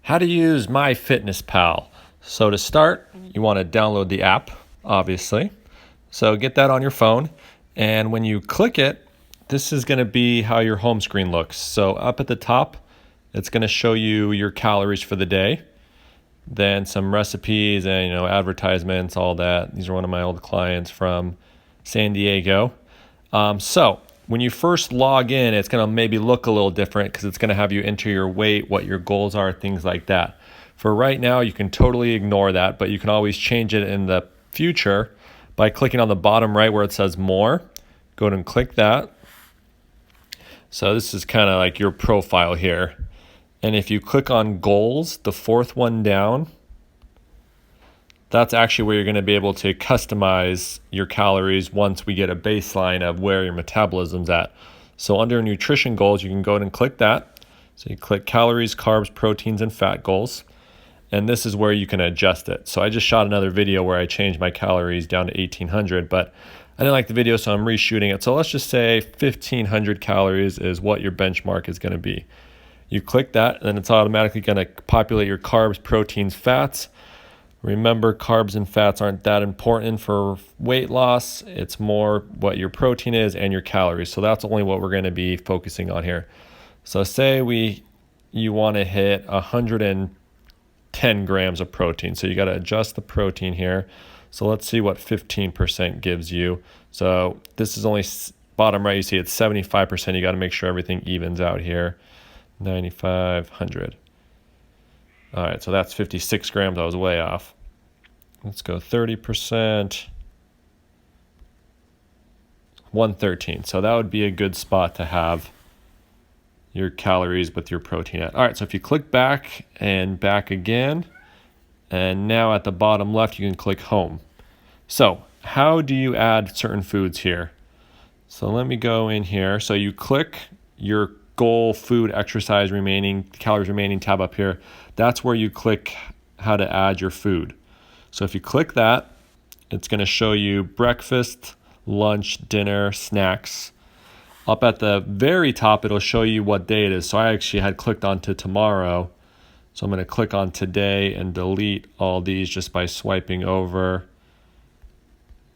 How to use MyFitnessPal. So to start, you want to download the app, obviously. So get that on your phone, and when you click it, this is going to be how your home screen looks. So up at the top, it's going to show you your calories for the day, then some recipes and advertisements, all that. These are one of my old clients from San Diego. So when you first log in, it's going to maybe look a little different because it's going to have you enter your weight, what your goals are, things like that. For right now, you can totally ignore that, but you can always change it in the future by clicking on the bottom right where it says more. Go ahead and click that. So this is kind of like your profile here. And if you click on goals, the fourth one down, that's actually where you're going to be able to customize your calories once we get a baseline of where your metabolism's at. So under nutrition goals, you can go ahead and click that. So you click calories, carbs, proteins, and fat goals. And this is where you can adjust it. So I just shot another video where I changed my calories down to 1,800, but I didn't like the video, so I'm reshooting it. So let's just say 1,500 calories is what your benchmark is going to be. You click that, and then it's automatically going to populate your carbs, proteins, fats. Remember, carbs and fats aren't that important for weight loss. It's more what your protein is and your calories. So that's only what we're going to be focusing on here. So say you want to hit 110 grams of protein. So you got to adjust the protein here. So let's see what 15% gives you. So this is only bottom right. You see it's 75%. You got to make sure everything evens out here. 9,500. All right, so that's 56 grams. I was way off. Let's go 30%. 113. So that would be a good spot to have your calories with your protein at. All right, so if you click back and back again, and now at the bottom left, you can click home. So how do you add certain foods here? So let me go in here. So you click your goal, food, exercise remaining, calories remaining tab up here. That's where you click how to add your food. So if you click that, it's going to show you breakfast, lunch, dinner, snacks. Up at the very top, it'll show you what day it is. So I actually had clicked onto tomorrow. So I'm going to click on today and delete all these just by swiping over.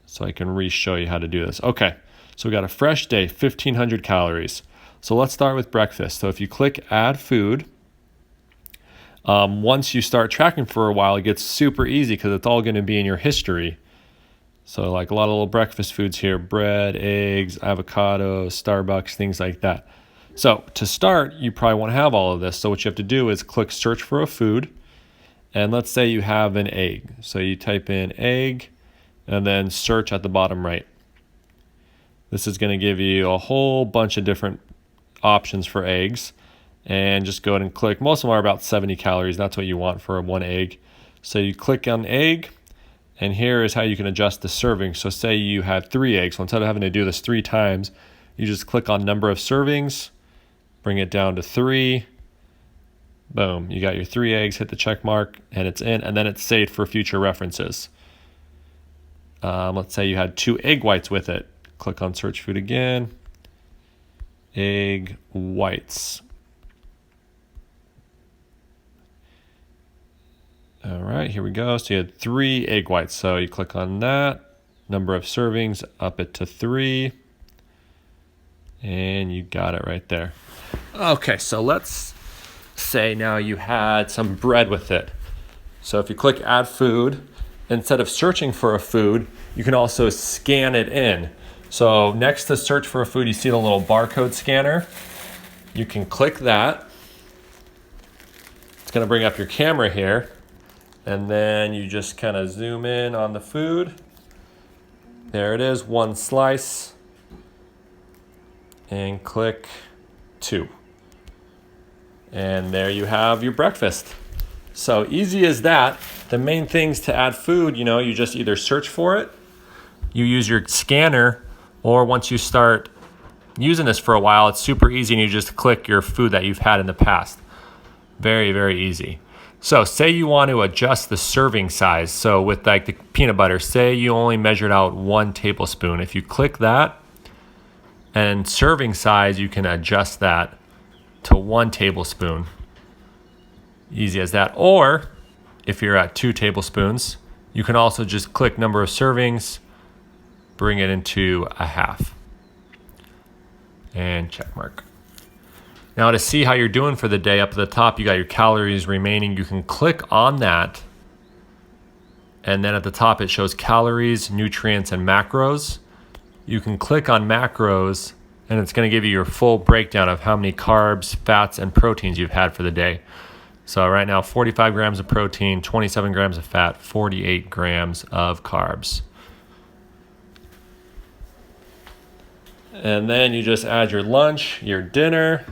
So I can re-show you how to do this. Okay, so we got a fresh day, 1,500 calories. So let's start with breakfast. So if you click add food, once you start tracking for a while, it gets super easy because it's all going to be in your history. So like a lot of little breakfast foods here, bread, eggs, avocado, Starbucks, things like that. So to start, you probably want to have all of this. So what you have to do is click search for a food. And let's say you have an egg. So you type in egg and then search at the bottom right. This is going to give you a whole bunch of different options for eggs, and just go ahead and click. Most of them are about 70 calories. That's what you want for one egg. So you click on egg, and here is how you can adjust the serving. So say you had 3 eggs. So instead of having to do this 3 times, you just click on number of servings, bring it down to 3. Boom, you got your 3 eggs, hit the check mark, and it's in, and then it's saved for future references. Let's say you had 2 egg whites with it. Click on search food again. Egg whites. All right, here we go. So you had 3 egg whites. So you click on that. Number of servings, up it to 3. And you got it right there. Okay, so let's say now you had some bread with it. So if you click add food, instead of searching for a food, you can also scan it in. So next to search for a food, you see the little barcode scanner. You can click that. It's going to bring up your camera here. And then you just kind of zoom in on the food. There it is, 1 slice. And click 2. And there you have your breakfast. So easy as that. The main things to add food, you just either search for it, you use your scanner, or once you start using this for a while, it's super easy and you just click your food that you've had in the past. Very, very easy. So say you want to adjust the serving size. So with like the peanut butter, say you only measured out 1 tablespoon. If you click that and serving size, you can adjust that to 1 tablespoon. Easy as that. Or if you're at 2 tablespoons, you can also just click number of servings, bring it into a half, and check mark. Now to see how you're doing for the day, up at the top you got your calories remaining. You can click on that, and then at the top it shows calories, nutrients, and macros. You can click on macros, and it's going to give you your full breakdown of how many carbs, fats, and proteins you've had for the day. So right now, 45 grams of protein, 27 grams of fat, 48 grams of carbs. And then you just add your lunch, your dinner,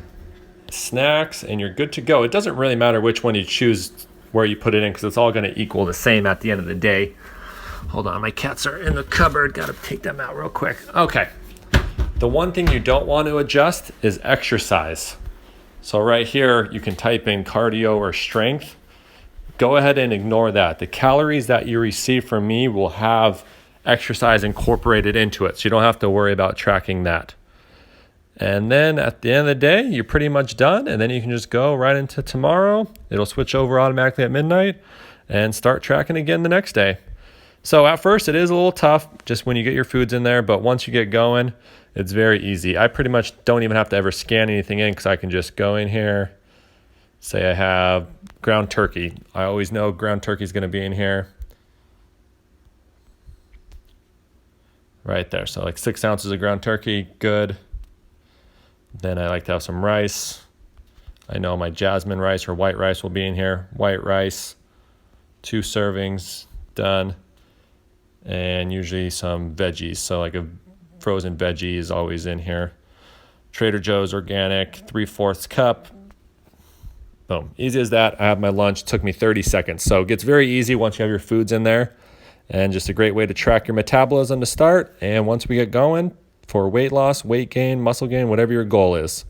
snacks, and you're good to go. It doesn't really matter which one you choose where you put it in, because it's all going to equal the same at the end of the day. Hold on, my cats are in the cupboard. Got to take them out real quick. Okay. The one thing you don't want to adjust is exercise. So right here, you can type in cardio or strength. Go ahead and ignore that. The calories that you receive from me will have exercise incorporated into it, so you don't have to worry about tracking that. And then at the end of the day, you're pretty much done, and then you can just go right into tomorrow. It'll switch over automatically at midnight and start tracking again the next day. So at first, it is a little tough just when you get your foods in there, but once you get going, it's very easy. I pretty much don't even have to ever scan anything in, because I can just go in here, say I have ground turkey. I always know ground turkey is going to be in here. Right there. So like 6 ounces of ground turkey, good. Then I like to have some rice. I know my jasmine rice or white rice will be in here. White rice, 2 servings, done. And usually some veggies. So like a frozen veggie is always in here. Trader Joe's organic, 3/4 cup. Boom. Easy as that. I have my lunch. Took me 30 seconds. So it gets very easy once you have your foods in there. And just a great way to track your metabolism to start. And once we get going, for weight loss, weight gain, muscle gain, whatever your goal is.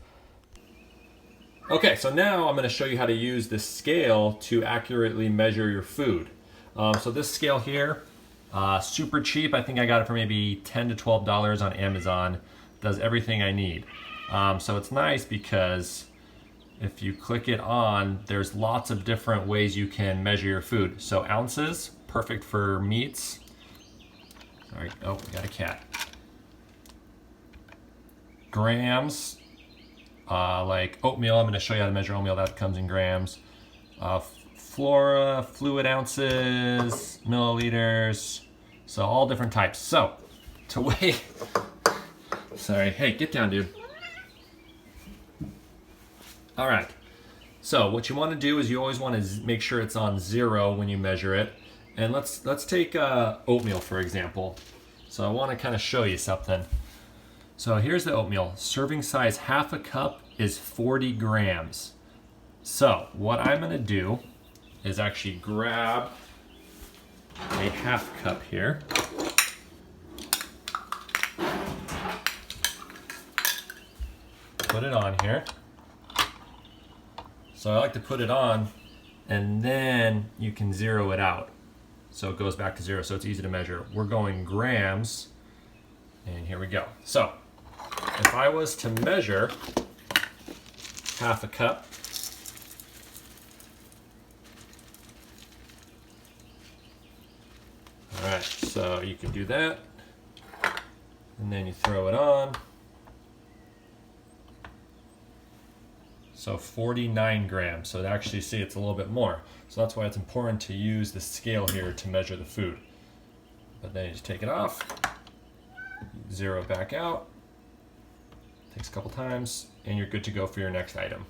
Okay, so now I'm going to show you how to use this scale to accurately measure your food. So this scale here, super cheap. I think I got it for maybe $10 to $12 on Amazon. Does everything I need. So it's nice because if you click it on, there's lots of different ways you can measure your food. So ounces, perfect for meats. Sorry, oh, we got a cat. Grams, like oatmeal. I'm going to show you how to measure oatmeal. That comes in grams. Flora, fluid ounces, milliliters. So all different types. So to weigh, sorry, hey, get down, dude. All right. So what you want to do is you always want to make sure it's on 0 when you measure it. And let's take oatmeal for example. So I want to kind of show you something. So here's the oatmeal. Serving size 1/2 cup is 40 grams. So what I'm going to do is actually grab a 1/2 cup here. Put it on here. So I like to put it on, and then you can zero it out. So it goes back to 0, so it's easy to measure. We're going grams, and here we go. So if I was to measure 1/2 cup, all right, so you can do that, and then you throw it on. So 49 grams. So actually, see, it's a little bit more. So that's why it's important to use the scale here to measure the food. But then you just take it off, zero it back out, takes a couple times, and you're good to go for your next item.